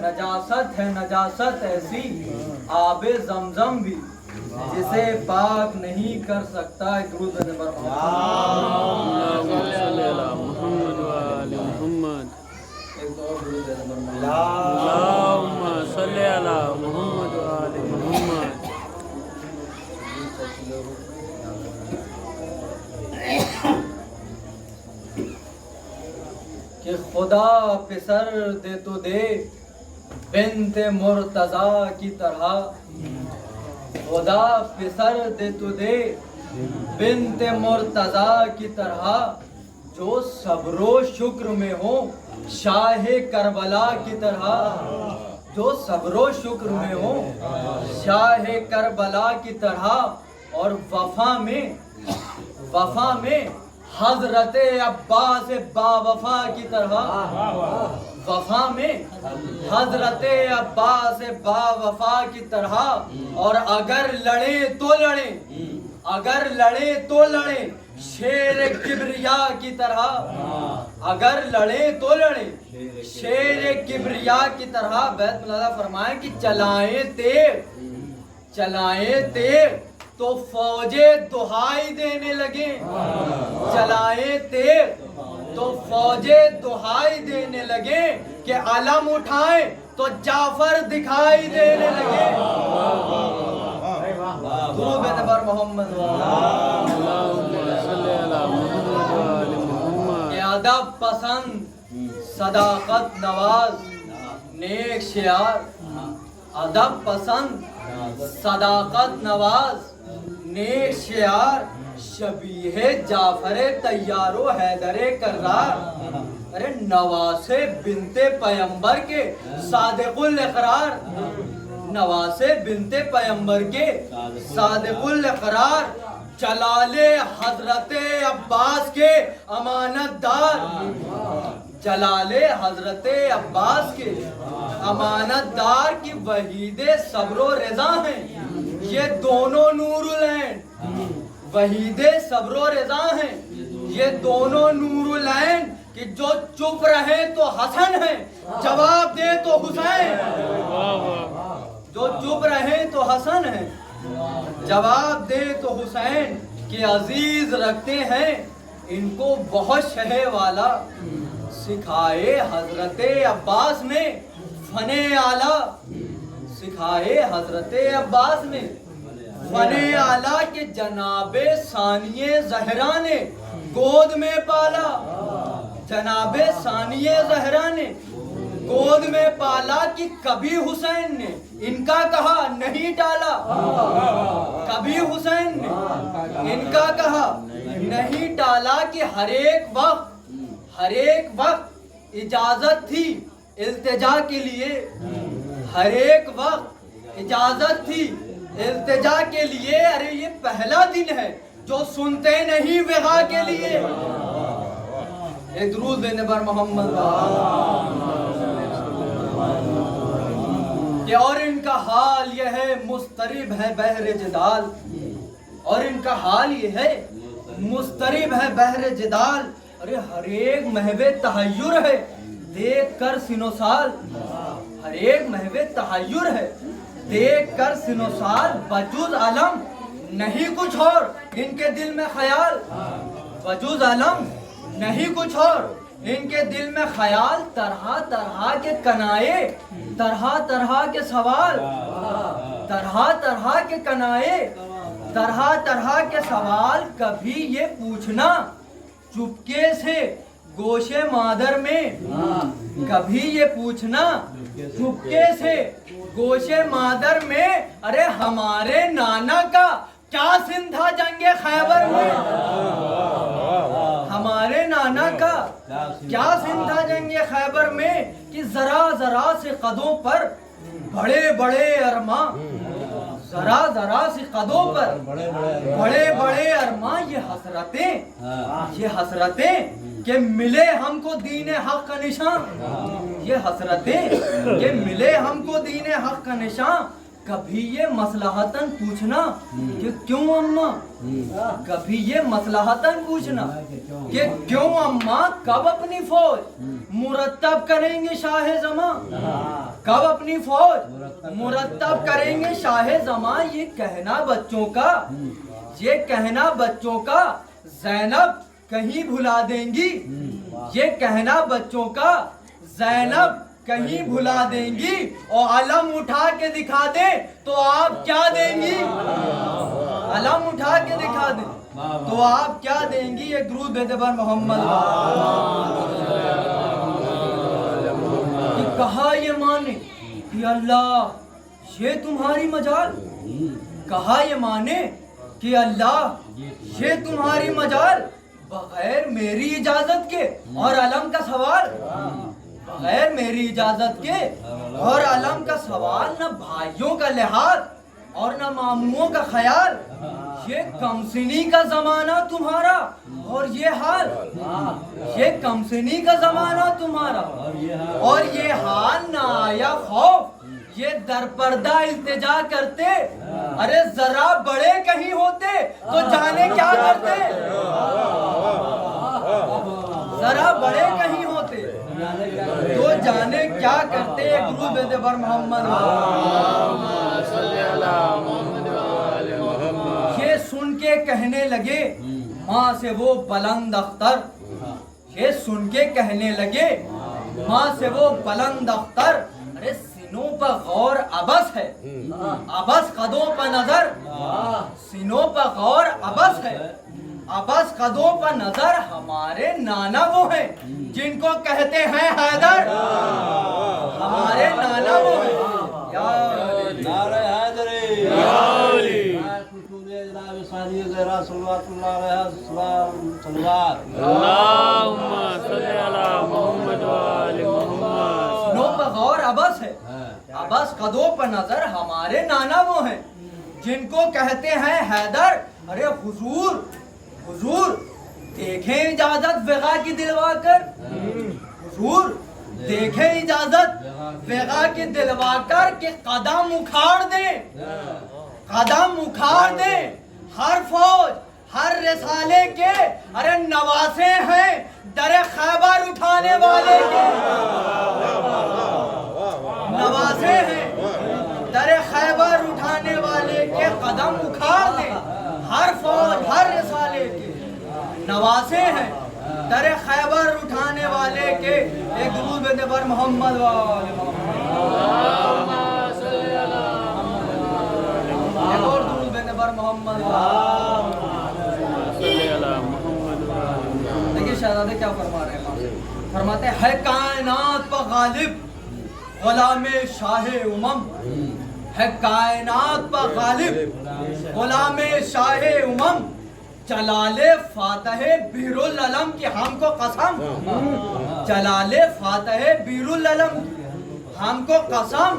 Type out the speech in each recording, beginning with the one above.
نجاست ہے نجاست ایسی آب زمزم بھی جسے پاک نہیں کر سکتا. درود پر محمد وآل محمد. ایک اور درود پر اللہم صلی علی محمد وآل محمد. کہ خدا پسر دے تو دے بنت مرتضیٰ کی طرح. خدا پسر دے تو دے بنت مرتضیٰ کی طرح جو صبر و شکر میں ہو شاہ کربلا کی طرح. جو صبر و شکر میں ہو شاہ کربلا کی طرح. اور وفا میں حضرت عباس با وفا کی طرح. وفا میں حضرت عباس با وفا کی طرح. اور اگر لڑیں تو لڑیں اگر لڑیں تو لڑیں شیر کبریا کی طرح. اگر لڑیں تو لڑیں شیر کبریا کی طرح. بیت ملازہ فرمائیں کہ چلائیں تیر تو فوجیں دہائی دینے لگے. چلائیں تیر تو فوجیں دہائی دینے لگے کہ علم اٹھائیں تو جعفر دکھائی دینے لگے. درود پر محمد کہ ادب پسند صداقت نواز نیک شعار. ادب پسند صداقت نواز نیک شعار شبیہ جعفر طیار و حیدر کرار. ارے نواس بنت پیمبر کے صادق الاقرار. نواس بنت پیمبر کے صادق الاقرار. جلال حضرت عباس کے امانت دار. جلال حضرت عباس کے امانت دار کی وحید صبر و رضا ہیں یہ دونوں نور العین. وحید صبر و رضا ہیں یہ دونوں نور العین. کہ جو چپ رہے تو حسن ہے جواب دے تو حسین. جو چپ رہے تو حسن ہے جواب دے تو حسین. کہ عزیز رکھتے ہیں ان کو بہت شہ والا. سکھائے حضرت عباس نے فن اعلیٰ. سکھائے حضرت عباس نے فن اعلیٰ کے جناب ثانی زہرا نے گود میں پالا. جناب ثانی زہرا نے گود میں پالا. کہ کبھی حسین نے ان کا کہا نہیں ٹالا. کبھی حسین نے ان کا کہا نہیں ٹالا. کہ ہر ایک وقت اجازت تھی التجا کے لیے. ہر ایک وقت اجازت تھی التجا کے لیے. ارے یہ پہلا دن ہے جو سنتے نہیں وغا کے لیے. ایک درود دینے پر محمد. کہ اور ان کا حال یہ ہے مضطرب ہے بحر جدال. اور ان کا حال یہ ہے مضطرب ہے بحر جدال. ارے ہر ایک محو تحیر ہے دیکھ کر سنو سال. ہر ایک محو تحیر ہے دیکھ کر سنو سال. بجوز علم نہیں کچھ اور ان کے دل میں خیال. بجوز علم نہیں کچھ اور ان کے دل میں خیال. طرح طرح کے کنائے طرح طرح کے سوال. طرح طرح کے کنائے طرح طرح کے سوال. کبھی یہ پوچھنا چپکے سے گوشے مادر میں. کبھی یہ پوچھنا چپکے سے گوشے مادر میں. ارے ہمارے نانا کا کیا سن تھا جنگ خیبر میں. ہمارے نانا کا کیا سن تھا جنگ خیبر میں. کہ ذرا ذرا سے قدوں پر بڑے بڑے ارماں. ذرا ذرا سے قدوں پر بڑے بڑے ارماں. یہ حسرتیں کہ ملے ہم کو دین حق کا نشان. یہ حسرتیں کہ ملے ہم کو دین حق کا نشان. کبھی یہ مصلحتاً پوچھنا کہ کیوں اماں. کبھی یہ مصلحتاً پوچھنا کہ کیوں اماں کب اپنی فوج مرتب کریں گے شاہ زماں. کب اپنی فوج مرتب کریں گے شاہ زماں؟ یہ کہنا بچوں کا زینب کہیں بھلا دیں گی، یہ کہنا بچوں کا زینب کہیں بھلا دیں گی، اور علم اٹھا کے دکھا دیں تو آپ کیا دیں گی؟ علم اٹھا کے دکھا دیں تو آپ کیا دیں گی؟ ایک درود بھیجے بر محمد۔ کہ کہا یہ مانے کہ اللہ یہ تمہاری مجال، کہا یہ مانے کہ اللہ یہ تمہاری مجال، بغیر میری اجازت کے اور علم کا سوال، بغیر میری اجازت کے اور علم کا سوال، نہ بھائیوں کا لحاظ اور نہ ماموں کا خیال، یہ کم سنی کا زمانہ تمہارا اور یہ حال، یہ کم سنی کا زمانہ تمہارا اور یہ حال، نہ آیا خوف یہ در پردہ التجا کرتے، ارے ذرا بڑے کہیں ہوتے تو جانے کیا کرتے، ذرا بڑے کہیں ہوتے تو جانے کیا کرتے۔ گرو بیدے بر محمد۔ یہ سن کے کہنے لگے ماں سے وہ بلند اختر، یہ سن کے کہنے لگے ماں سے وہ بلند اختر، ارے سینوں پر غور عبث ہے، عبث قدوں پر نظر، سینوں پر غور عبث ہے، عبث قدوں پر نظر، ہمارے نانا وہ ہیں جن کو کہتے ہیں حیدر، ہمارے نانا وہ ہیں نعرہ حیدری، سینوں پر غور عبث ہے، عبث قدوں پر نظر، ہمارے نانا وہ ہیں جن کو کہتے ہیں حیدر، ارے حضور دیکھیں اجازت وغا کی دلوا کر، حضور دیکھیں اجازت وغا کی دلوا کر کہ قدم اکھاڑ دیں، قدم اکھاڑ دیں، ہر فوج ہر رسالے کے، ارے نواسے ہیں در خیبر اٹھانے والے کے، نواسے ہیں در خیبر اٹھانے والے کے، قدم اکھاڑ دیں، ہر فوج ہر رسالے کے، نواسے ہیں در خیبر اٹھانے والے کے۔ ایک درود بیدے بر محمد ایک اور درود بیدے بر محمد۔ دیکھیے شہزادے کیا فرما رہے ہیں، فرماتے ہیں ہے کائنات پر غالب غلام شاہ امم، ہے کائنات پر غالب غلام شاہ امم، جلال فاتح بیر العلم کی ہم کو قسم، جلال فاتح بیر العلم ہم کو قسم،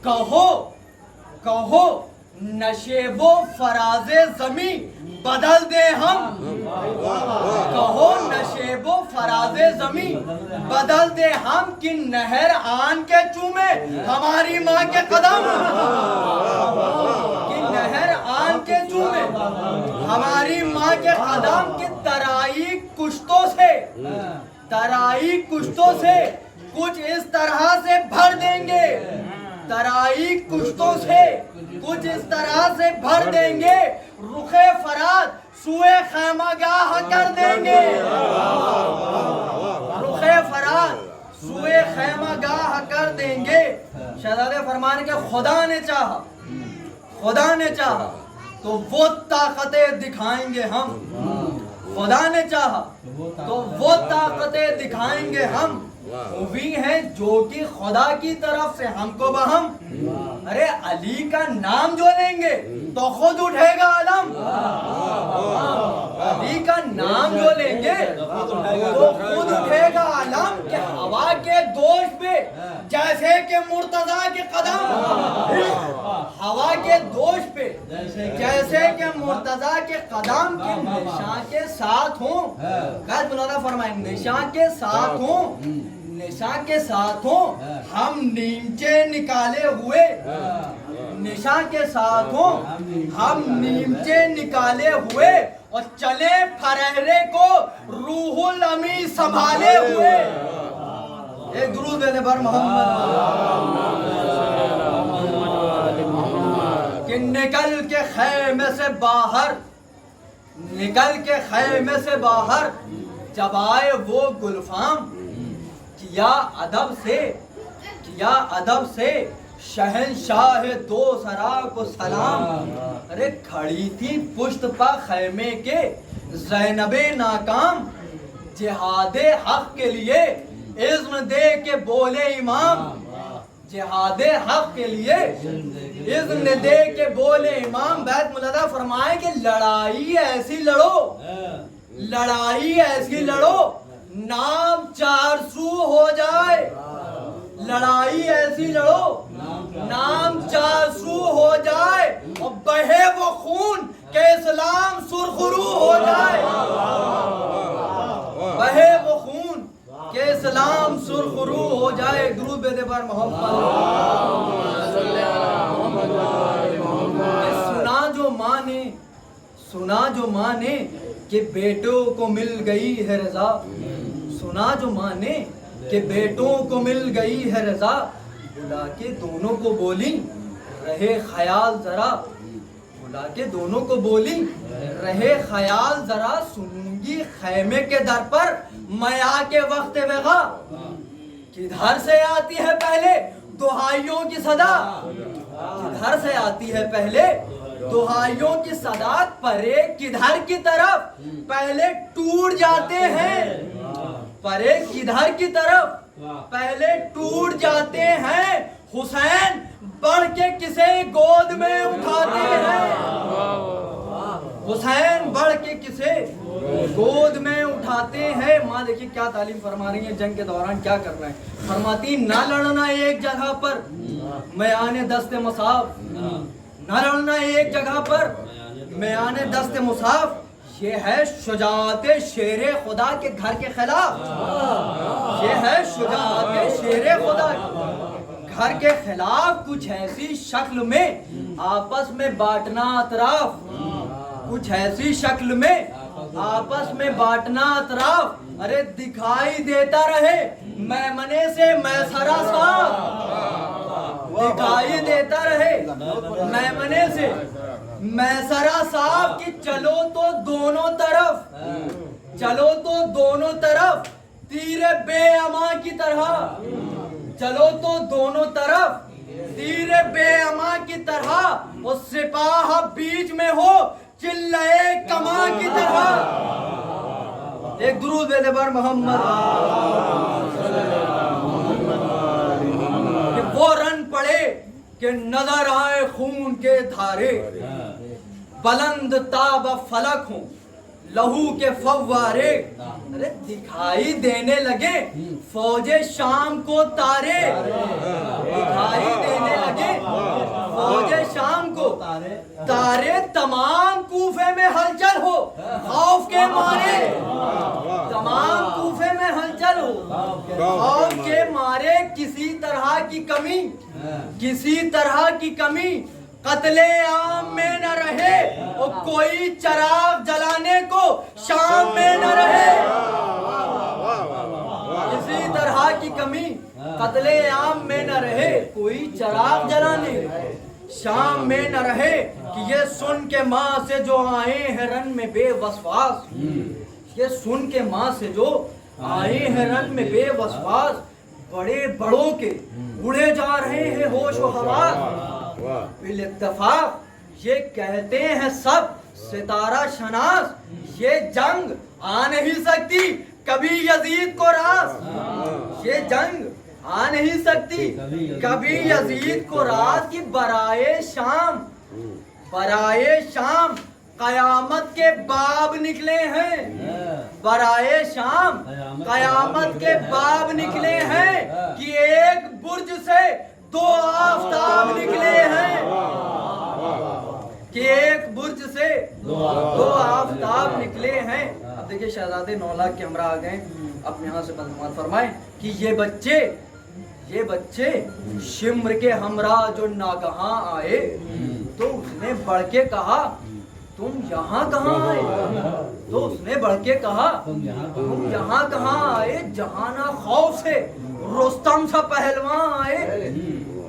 کہو نشیب و فراز زمین بدل دے ہم، کہو نشیب و فراز زمین بدل دے ہم، کہ نہر آن کے چومے ہماری ماں کے قدم، کہ نہر آن کے چومے ہماری ماں کے قدم، کہ ترائی کشتوں سے کچھ اس طرح سے بھر دیں گے، ترائی کشتوں سے کچھ اس طرح سے بھر دیں گے، رخ فرات سوئے خیمہ گاہ کر دیں گے، رخ فرات سوئے خیمہ گاہ کر دیں گے۔ شہزادے فرمانے کہ خدا نے چاہا تو وہ طاقتیں دکھائیں گے ہم، خدا نے چاہا تو وہ طاقتیں دکھائیں گے ہم، ہوئی ہیں جو کہ خدا کی طرف سے ہم کو بہم، ارے علی کا نام جو لیں گے تو خود اٹھے گا علم، علی کا نام جو لیں گے تو خود اٹھے گا علم، کہ ہوا کے دوش پہ جیسے کہ مرتضیٰ کے قدم، ہوا کے دوش پہ جیسے کہ مرتضیٰ کے قدم، کے نشان کے ساتھ ہوں، قید بلادہ فرمائیں، نشان کے ساتھ ہوں، نشان کے ساتھ ہوں، ہم نیمچے نکالے ہوئے، نشان کے ساتھ ہوں، ہم نیمچے نکالے ہوئے، اور چلے پھرہرے کو روح الامی سنبھالے ہوئے۔ ایک درود دے بر محمد۔ خیمے سے باہر نکل کے خیمے سے باہر جب آئے وہ گلفام کیا ادب سے شہنشاہ دو سرا کو سلام. ارے کھڑی تھی پشت پا خیمے کے زینب ناکام, جہاد حق کے لیے اذن دے کے بولے امام, جہاد حق کے لیے اذن دے کے بولے امام. بیت ملدہ فرمائے کہ لڑائی ایسی لڑو نام 400 ہو جائے, لڑائی ایسی لڑو نام 400 ہو جائے, اور بہے وہ خون کہ اسلام سرخرو ہو جائے, بہے وہ خون کہ اسلام سرخرو ہو جائے. درود بے پر محمد. سنا جو ماں نے کہ بیٹوں کو مل گئی ہے رضا, سنا جو ماں نے کہ بیٹوں کو مل گئی ہے رضا, بلا کے دونوں کو بولی رہے خیال ذرا, بلا کے دونوں کو بولی رہے خیال ذرا, سنوں گی خیمے کے در پر میں آ کے وقت وغا, کدھر سے آتی ہے پہلے دہائیوں کی صدا, کدھر سے آتی ہے پہلے دہائیوں کی صدا, پرے کدھر کی طرف پہلے ٹوٹ جاتے ہیں, پرے کدھر کی طرف پہلے ٹوٹ جاتے ہیں, حسین بڑھ کے کسے گود میں اٹھاتے ہیں, حسین بڑھ کے کسے گود میں اٹھاتے ہیں. ماں دیکھیے کیا تعلیم فرما رہی ہیں, جنگ کے دوران کیا کرنا ہے. فرماتی نہ لڑنا ایک جگہ پر میان دست مصاف, نہ لڑنا ایک جگہ پر میان دست مصاف, یہ ہے شجاعت شیر خدا کے گھر کے خلاف, یہ ہے شجاعت شیر خدا گھر کے خلاف. کچھ ایسی شکل میں آپس میں بانٹنا اطراف, کچھ ایسی شکل میں آپس میں بانٹنا اطراف, ارے دکھائی دیتا رہے میمنے سے میسرا صاف, دکھائی دیتا رہے میمنے سے میسرا صاحب کی چلو تو دونوں طرف تیر بے اما کی طرح, چلو تو دونوں طرف تیر بے اما کی طرح, اور سپاہ بیچ میں ہو چلے کما کی طرح. ایک درود دے بر محمد. وہ رن پڑے کہ نظر آئے خون کے دھارے, بلند تاب فلک ہوں لہو کے فوارے, ارے دکھائی دینے لگے فوج شام کو تارے, دکھائی دینے لگے فوج شام کو تارے, تمام کوفے میں ہلچل ہو خوف کے مارے, تمام کوفے میں ہلچل ہو خوف کے مارے, کسی طرح کی کمی قتل عام میں نہ رہے, اور کوئی چراغ جلانے کو شام میں نہ رہے, کسی طرح کی کمی قتل عام میں نہ رہے, کوئی چراغ جلانے شام میں نہ رہے. کہ یہ سن کے ماں سے جو آئے ہیں رن میں بے وسواس, یہ سن کے ماں سے جو آئے ہیں رن میں بے وسواس, بڑے بڑوں کے اڑے جا رہے ہیں ہوش و حواس. بالاتفاق یہ کہتے ہیں سب ستارہ شناس, یہ جنگ آ نہیں سکتی کبھی یزید کو راس, یہ جنگ آ نہیں سکتی کبھی یزید کو راس. کی برائے شام قیامت کے باب نکلے ہیں, برائے شام قیامت کے باب نکلے ہیں, کہ ایک برج سے 2 آفتاب نکلے ہیں, کہ ایک برج سے 2 آفتاب نکلے ہیں. اب دیکھیں شہزادے 9 لاکھ کے ہمراہ آ گئے, اپنے یہاں سے بندمات فرمائیں کہ یہ بچے شمر کے ہمراہ جو ناگہاں آئے, تو اس نے بڑھ کے کہا تم یہاں کہاں آئے, تو اس نے بڑھ کے کہا تم یہاں کہاں آئے, جہاں نہ خوف سے رستم سا پہلوان آئے,